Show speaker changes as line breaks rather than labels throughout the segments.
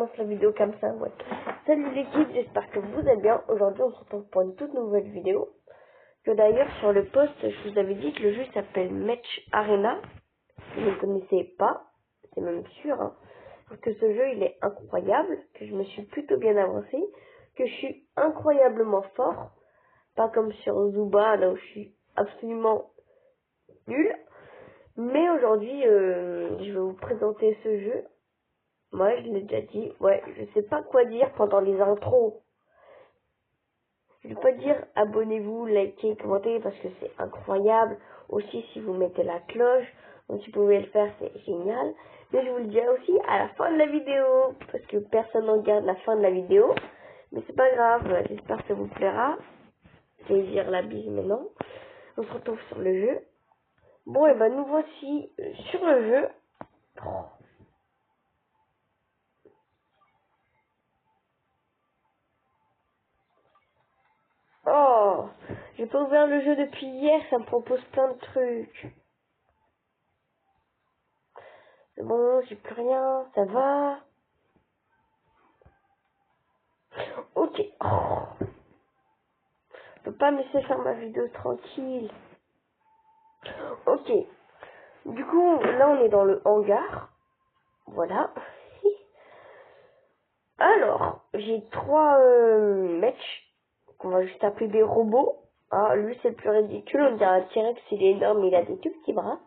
commence la vidéo comme ça, ouais. Salut l'équipe, j'espère que vous allez bien. Aujourd'hui, on se retrouve pour une toute nouvelle vidéo. Que d'ailleurs, sur le post, je vous avais dit que le jeu s'appelle Match Arena. Si vous ne connaissez pas, c'est même sûr, hein, parce que ce jeu, il est incroyable, que je me suis plutôt bien avancé, que je suis incroyablement fort. Pas comme sur Zuba, là où je suis absolument nul. Mais aujourd'hui, je vais vous présenter ce jeu. Moi, je l'ai déjà dit. Ouais, je sais pas quoi dire pendant les intros. Je vais pas dire abonnez-vous, likez, commentez parce que c'est incroyable. Aussi, si vous mettez la cloche, donc si vous pouvez le faire, c'est génial. Mais je vous le dirai aussi à la fin de la vidéo parce que personne ne regarde la fin de la vidéo. Mais c'est pas grave, j'espère que ça vous plaira. Je vais dire la bise maintenant. On se retrouve sur le jeu. Bon, et ben nous voici sur le jeu. Oh, j'ai pas ouvert le jeu depuis hier, ça me propose plein de trucs. C'est bon, j'ai plus rien, ça va. Ok. Oh, je peux pas me laisser faire ma vidéo tranquille. Ok. Du coup, là on est dans le hangar. Voilà. Alors, j'ai trois matchs qu'on va juste appeler des robots. Ah, lui c'est le plus ridicule, on dirait un T-Rex, il est énorme, il a des tout petits bras.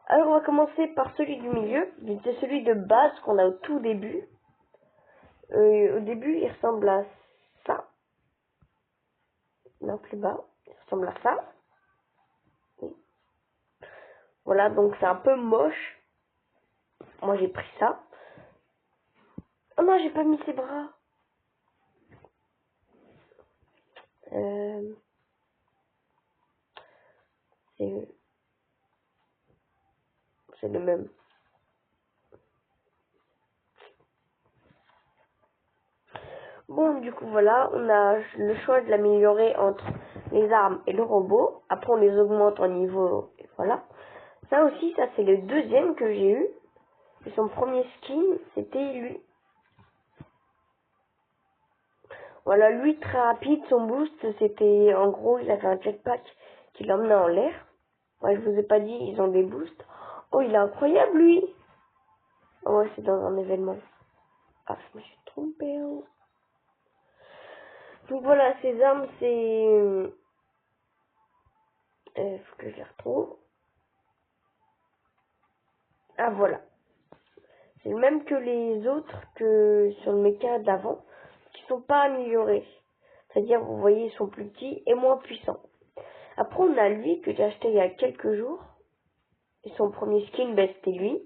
Alors on va commencer par celui du milieu, c'est celui de base qu'on a au tout début. Au début il ressemble à ça. Non, plus bas, il ressemble à ça. Oui. Voilà, donc c'est un peu moche. Moi j'ai pris ça. Oh non, j'ai pas mis ses bras. Euh, c'est le même. Bon, du coup, voilà, on a le choix de l'améliorer entre les armes et le robot. Après, on les augmente en niveau, et voilà. Ça aussi, ça c'est le deuxième que j'ai eu. Et son premier skin, c'était lui. Voilà, lui, très rapide, son boost, c'était, en gros, il avait un jetpack qui l'emmenait en l'air. Ouais, je vous ai pas dit, ils ont des boosts. Oh, il est incroyable, lui. Oh, ouais, c'est dans un événement. Ah, je me suis trompée, hein. Donc voilà, ces armes, c'est... faut que je les retrouve. Ah, voilà. C'est le même que les autres que sur le mecha d'avant, qui sont pas améliorés. C'est-à-dire, vous voyez, ils sont plus petits et moins puissants. Après, on a lui que j'ai acheté il y a quelques jours. Et son premier skin, ben, c'était lui.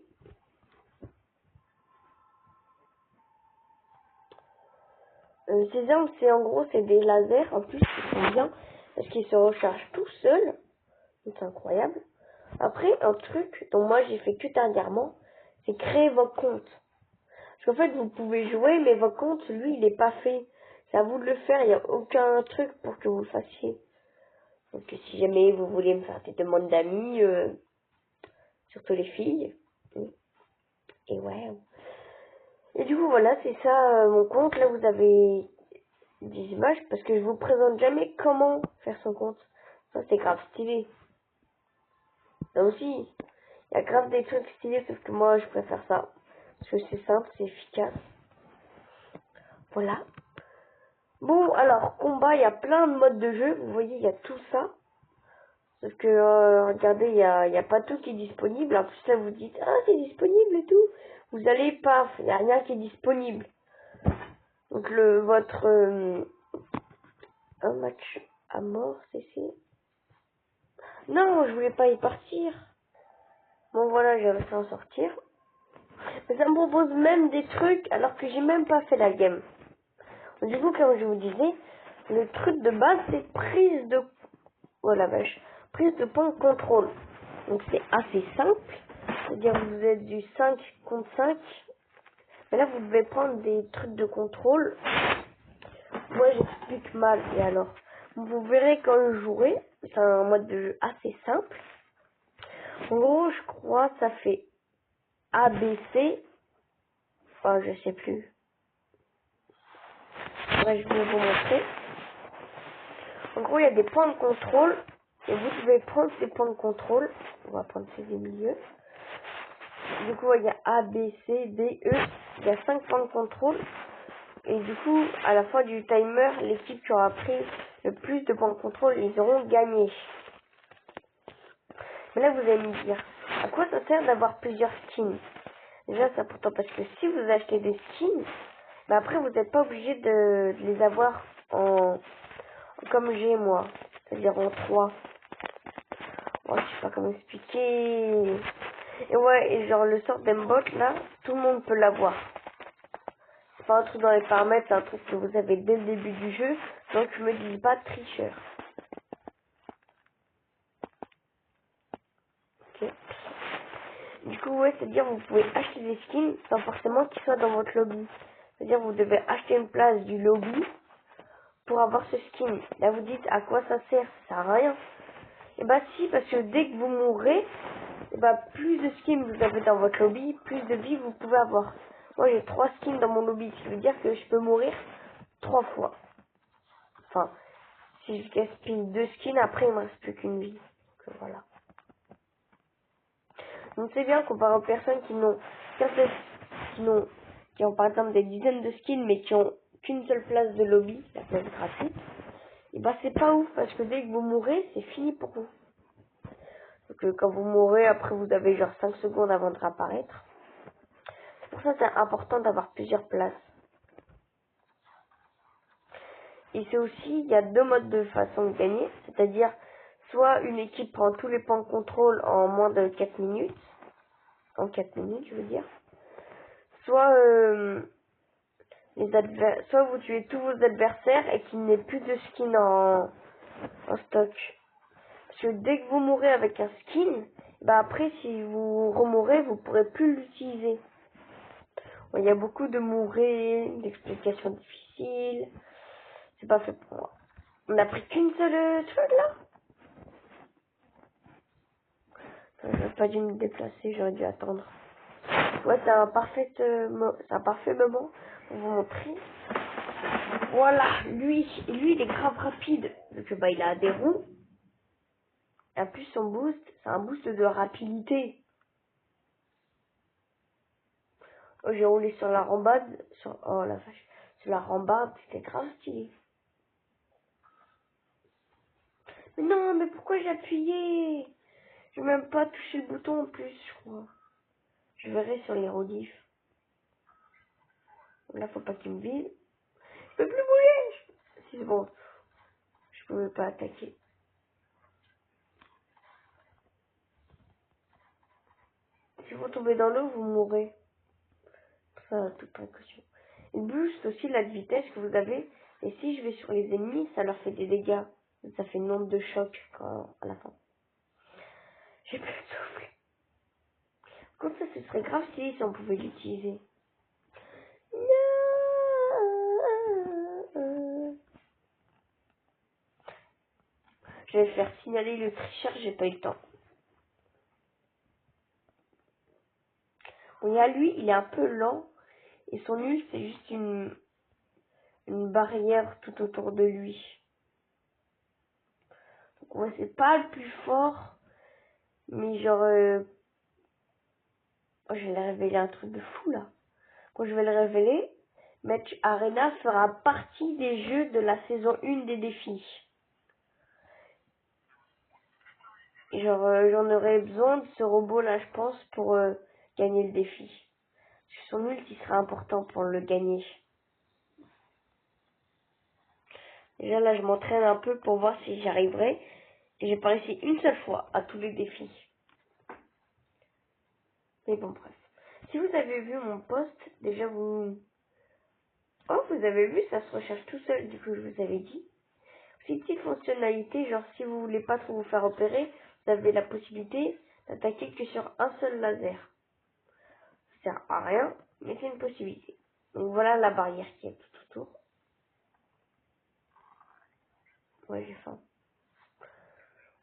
Ces armes, c'est en gros, c'est des lasers. En plus, ils sont bien parce qu'ils se rechargent tout seuls. C'est incroyable. Après, un truc dont moi j'ai fait que dernièrement, c'est créer votre compte. Parce qu'en fait, vous pouvez jouer, mais votre compte, lui, il n'est pas fait. C'est à vous de le faire. Il n'y a aucun truc pour que vous le fassiez. Donc, si jamais vous voulez me faire des demandes d'amis, surtout les filles. Et ouais. Et du coup, voilà, c'est ça mon compte. Là, vous avez des images parce que je vous présente jamais comment faire son compte. Ça, c'est grave stylé. Là aussi, il y a grave des trucs stylés, sauf que moi, je préfère ça. Parce que c'est simple, c'est efficace. Voilà. Bon, alors, combat, il y a plein de modes de jeu. Vous voyez, il y a tout ça. Sauf que, regardez, il y a pas tout qui est disponible. En plus, là, vous dites, ah, c'est disponible et tout. Vous allez pas, il n'y a rien qui est disponible. Donc, votre un match à mort, c'est... Non, je voulais pas y partir. Bon, voilà, j'ai réussi à en sortir. Mais ça me propose même des trucs alors que j'ai même pas fait la game. Du coup, comme je vous disais, le truc de base, c'est prise de... Oh la vache. Prise de point de contrôle. Donc c'est assez simple. C'est-à-dire vous êtes du 5 contre 5. Mais là, vous devez prendre des trucs de contrôle. Moi, j'explique mal. Et alors, vous verrez quand je jouerai. C'est un mode de jeu assez simple. En gros, je crois, ça fait ABC. Oh, je sais plus. Ouais, je vais vous montrer. En gros, il y a des points de contrôle. Et vous devez prendre ces points de contrôle. On va prendre ces des milieux. Du coup, il y a A, B, C, D, E. Il y a 5 points de contrôle. Et du coup, à la fin du timer, l'équipe qui aura pris le plus de points de contrôle, ils auront gagné. Mais là, vous allez me dire, à quoi ça sert d'avoir plusieurs skins? Déjà, c'est important parce que si vous achetez des skins, bah après, vous n'êtes pas obligé de les avoir comme j'ai moi. C'est-à-dire en 3. Oh, je sais pas comment expliquer. Et ouais, et genre le sort d'aimbot là, tout le monde peut l'avoir. C'est pas un truc dans les paramètres, c'est un truc que vous avez dès le début du jeu, donc je me dis pas tricheur. Ok. Du coup, ouais, c'est-à-dire vous pouvez acheter des skins sans forcément qu'ils soient dans votre lobby. C'est-à-dire vous devez acheter une place du lobby pour avoir ce skin. Là vous dites à quoi ça sert? Ça sert à rien. Et bah si, parce que dès que vous mourrez, et bah plus de skins vous avez dans votre lobby, plus de vie vous pouvez avoir. Moi j'ai 3 skins dans mon lobby, ce qui veut dire que je peux mourir 3 fois. Enfin, si je gaspille 2 skins, après il me reste plus qu'une vie. Donc voilà. Donc c'est bien comparé aux personnes qui n'ont qui ont par exemple des dizaines de skins mais qui ont qu'une seule place de lobby, la place gratuite. Et bah c'est pas ouf parce que dès que vous mourrez, c'est fini pour vous. Donc quand vous mourrez, après vous avez genre 5 secondes avant de réapparaître. C'est pour ça que c'est important d'avoir plusieurs places. Et c'est aussi, il y a 2 modes de façon de gagner, c'est-à-dire soit une équipe prend tous les points de contrôle en moins de 4 minutes, en 4 minutes je veux dire, soit soit vous tuez tous vos adversaires et qu'il n'ait plus de skin en stock. Parce que dès que vous mourrez avec un skin, bah après si vous remourrez, vous pourrez plus l'utiliser. Bon, il y a beaucoup de mourir, d'explications difficiles. C'est pas fait pour moi. On n'a pris qu'une seule truc là. J'aurais pas dû me déplacer, j'aurais dû attendre. Ouais, c'est un parfait moment pour vous montrer. Voilà, lui, il est grave rapide. Donc bah il a des roues. Et en plus son boost, c'est un boost de rapidité. Oh, j'ai roulé sur la rambarde, oh la vache, sur la rambarde, c'était grave stylé. Mais non, mais pourquoi j'ai appuyé? J'ai même pas touché le bouton en plus, je crois. Je verrai sur les rediffs. Là, faut pas qu'il me vide. Je peux plus bouger. Si c'est bon, je pouvais pas attaquer. Si vous tombez dans l'eau, vous mourrez. Ça, toute précaution. Il booste aussi la vitesse que vous avez. Et si je vais sur les ennemis, ça leur fait des dégâts. Ça fait une onde de choc à la fin. J'ai plus de souffle. Comme ça, ce serait grave si on pouvait l'utiliser. Non. Je vais faire signaler le tricheur, j'ai pas eu le temps. Bon, il y a lui, il est un peu lent. Et son nul, c'est juste une barrière tout autour de lui. Donc ouais, c'est pas le plus fort. Mais genre, oh, je vais le révéler un truc de fou là. Quand je vais le révéler, Match Arena fera partie des jeux de la saison 1 des défis. Et genre, j'en aurais besoin de ce robot là, je pense, pour gagner le défi. Son ult, sera important pour le gagner. Déjà là, je m'entraîne un peu pour voir si j'y arriverai. Et j'ai pas réussi une seule fois à tous les défis. Mais bon, bref. Si vous avez vu mon post, déjà vous... Oh, vous avez vu, ça se recherche tout seul, du coup, je vous avais dit. C'est une petite fonctionnalité, genre si vous voulez pas trop vous faire opérer, vous avez la possibilité d'attaquer que sur un seul laser. Ça sert à rien, mais c'est une possibilité. Donc voilà la barrière qui est tout autour. Ouais, j'ai faim.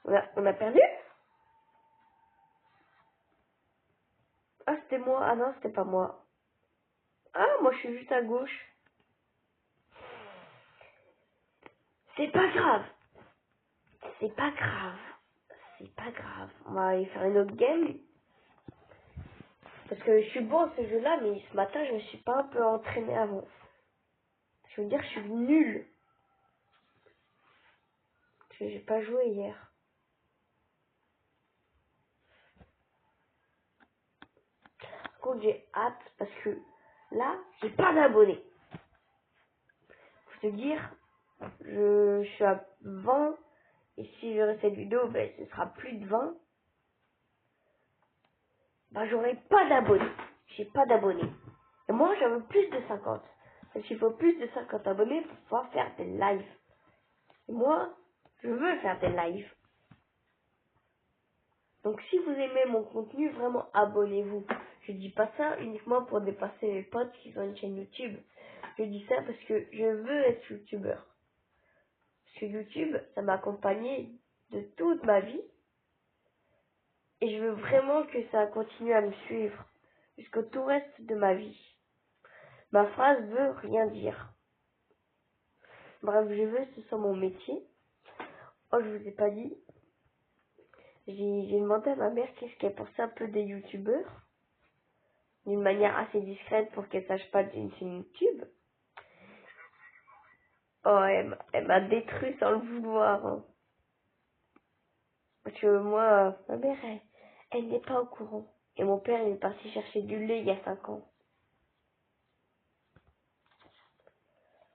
On a perdu? Ah, c'était moi. Ah non, c'était pas moi. Ah, moi je suis juste à gauche. C'est pas grave. C'est pas grave. C'est pas grave. On va aller faire une autre game. Parce que je suis bon à ce jeu-là, mais ce matin, je me suis pas un peu entraîné avant. Je veux dire, je suis nul. J'ai pas joué hier. Par contre, j'ai hâte parce que là, j'ai pas d'abonnés. Faut te dire, je suis à 20. Et si je reste cette vidéo, ben, ce sera plus de 20. Ben, j'aurai pas d'abonnés. J'ai pas d'abonnés. Et moi, j'en veux plus de 50. Parce qu'il faut plus de 50 abonnés pour pouvoir faire des lives. Et moi, je veux faire des lives. Donc si vous aimez mon contenu, vraiment abonnez-vous. Je dis pas ça uniquement pour dépasser mes potes qui ont une chaîne YouTube. Je dis ça parce que je veux être youtubeur. Parce que YouTube, ça m'a accompagné de toute ma vie. Et je veux vraiment que ça continue à me suivre jusqu'au tout reste de ma vie. Ma phrase veut rien dire. Bref, je veux que ce soit mon métier. Oh, je vous ai pas dit. J'ai demandé à ma mère qu'est-ce qu'elle pensait un peu des youtubeurs. D'une manière assez discrète pour qu'elle sache pas d'une chaîne YouTube. Oh, elle m'a détruit sans le vouloir. Hein. Parce que moi, ma mère, elle n'est pas au courant. Et mon père, il est parti chercher du lait il y a 5 ans.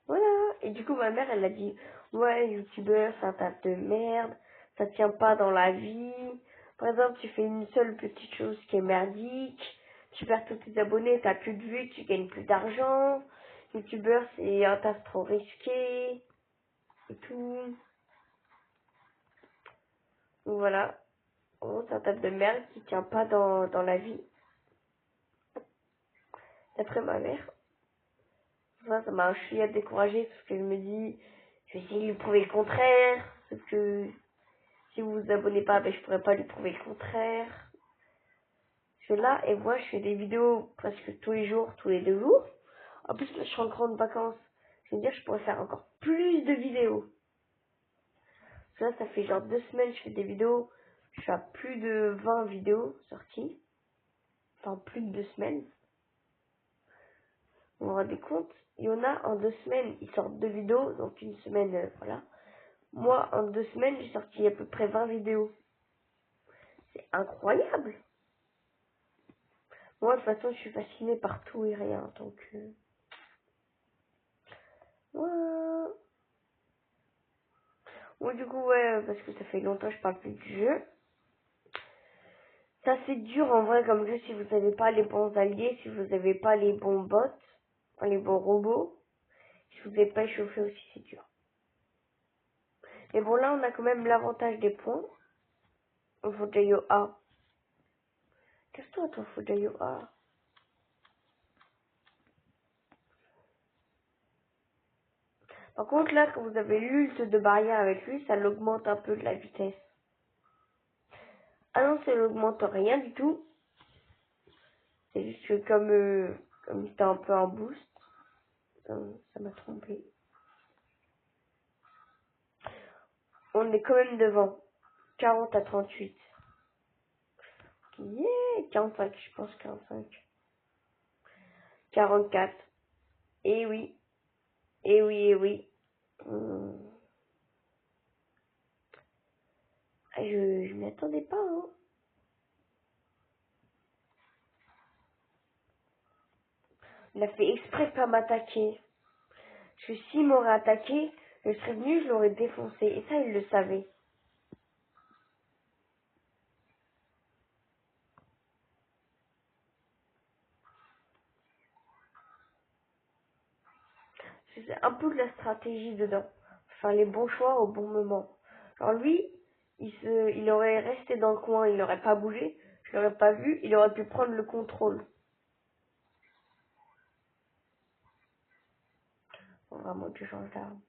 Voilà. Et du coup, ma mère, elle a dit, ouais, youtubeur, c'est un tas de merde. Ça tient pas dans la vie. Par exemple, tu fais une seule petite chose qui est merdique. Tu perds tous tes abonnés, t'as plus de vues, tu gagnes plus d'argent. Youtubeur, c'est un tas trop risqué. Et tout. Donc voilà. En gros, c'est un tas de merde qui tient pas dans la vie. D'après ma mère. Ça m'a un chouïa découragée parce que je me dis, je vais essayer de lui prouver le contraire. Sauf que si vous vous abonnez pas, ben, je pourrais pas lui prouver le contraire. Je suis là et moi, je fais des vidéos presque tous les jours, tous les 2 jours. En plus, là, je suis en grande vacances. Je veux dire, je pourrais faire encore plus de vidéos. Là, ça fait genre 2 semaines que je fais des vidéos. Je suis à plus de 20 vidéos sorties. Enfin, plus de 2 semaines. Vous vous rendez compte? Il y en a en 2 semaines, ils sortent 2 vidéos, donc une semaine, voilà. Moi, en 2 semaines, j'ai sorti à peu près 20 vidéos. C'est incroyable! Moi, de toute façon, je suis fascinée par tout et rien, donc... Ouais. Ouais, du coup, ouais, parce que ça fait longtemps que je parle plus du jeu. Ça, c'est dur, en vrai, comme jeu, si vous n'avez pas les bons alliés, si vous n'avez pas les bons bots, enfin, les bons robots. Si vous n'êtes pas échauffé aussi, c'est dur. Mais bon, là, on a quand même l'avantage des points. On faut déjà A. Qu'est-ce que toi, faut déjà A? Par contre, là, quand vous avez l'ult de barrière avec lui, ça l'augmente un peu de la vitesse. Ah non, ça l'augmente rien du tout. C'est juste que comme c'était un peu un boost, ça m'a trompé. On est quand même devant. 40 à 38. Yeah, 45, je pense 45. 44. Eh oui. Eh oui, eh oui. Ah, je m'y attendais pas, hein. Il a fait exprès de pas m'attaquer. Parce que s'il m'aurait attaqué, je serais venu, je l'aurais défoncé. Et ça, il le savait. C'est un peu de la stratégie dedans. Faire les bons choix au bon moment. Alors lui, il aurait resté dans le coin, il n'aurait pas bougé, je l'aurais pas vu, il aurait pu prendre le contrôle. Faut vraiment que je change d'arme.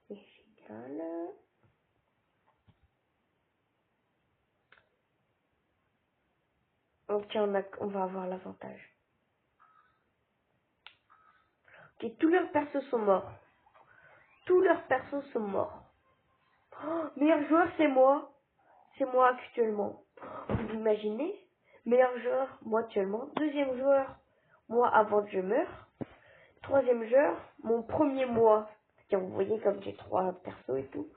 Et final. Ok, on va avoir l'avantage. Ok, tous leurs persos sont morts. Tous leurs persos sont morts. Oh, meilleur joueur, c'est moi. C'est moi actuellement. Vous imaginez? Meilleur joueur, moi actuellement. Deuxième joueur, moi avant que je meure. Troisième joueur, mon premier mois. Tiens, vous voyez comme j'ai 3 persos et tout.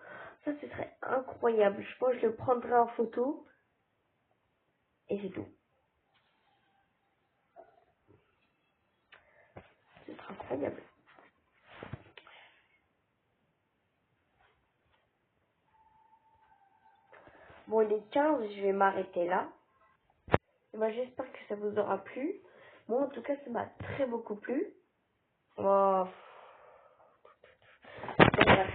Ça, ce serait incroyable. Je pense que je le prendrai en photo. Et c'est tout. Ce serait incroyable. Bon, il est 15, je vais m'arrêter là. Et ben, j'espère que ça vous aura plu. Moi, en tout cas, ça m'a très beaucoup plu. Oh. Bref.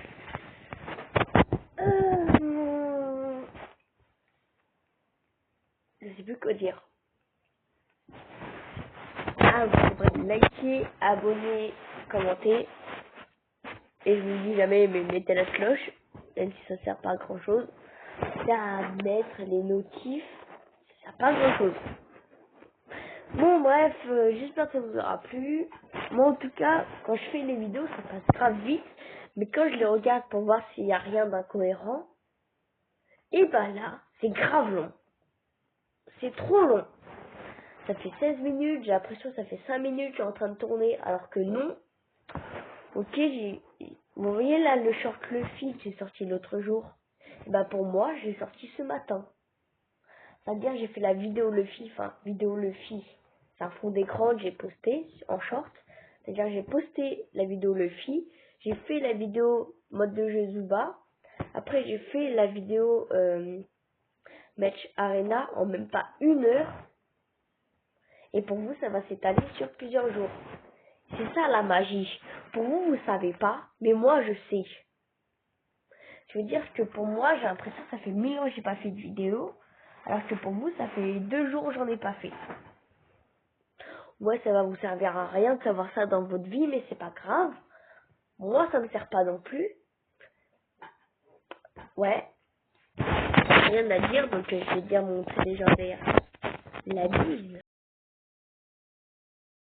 Je sais plus quoi dire. Ah, vous pouvez liker, abonner, commenter. Et je vous dis jamais, mais mettez la cloche, même si ça sert pas à grand chose. Ça à mettre les notifs, ça sert pas à grand chose. Bon bref, j'espère que ça vous aura plu. Moi en tout cas, quand je fais les vidéos, ça passe grave vite. Mais quand je les regarde pour voir s'il n'y a rien d'incohérent, et ben là, c'est grave long. C'est trop long. Ça fait 16 minutes, j'ai l'impression que ça fait 5 minutes, je suis en train de tourner, alors que non. Ok, vous voyez là le short Luffy que j'ai sorti l'autre jour. Bah pour moi, je l'ai sorti ce matin. C'est-à-dire j'ai fait la vidéo Luffy, c'est un fond d'écran que j'ai posté en short. C'est-à-dire j'ai posté la vidéo Luffy, j'ai fait la vidéo mode de jeu Zuba. Après j'ai fait la vidéo Match Arena en même pas 1 heure. Et pour vous, ça va s'étaler sur plusieurs jours. C'est ça la magie. Pour vous, vous savez pas, mais moi je sais. Je veux dire que pour moi, j'ai l'impression que ça fait 1000 ans que j'ai pas fait de vidéo, alors que pour vous, ça fait 2 jours que j'en ai pas fait. Ouais, ça va vous servir à rien de savoir ça dans votre vie, mais c'est pas grave. Moi, ça me sert pas non plus. Ouais. Rien à dire, donc je vais dire mon trait légendaire. La bise.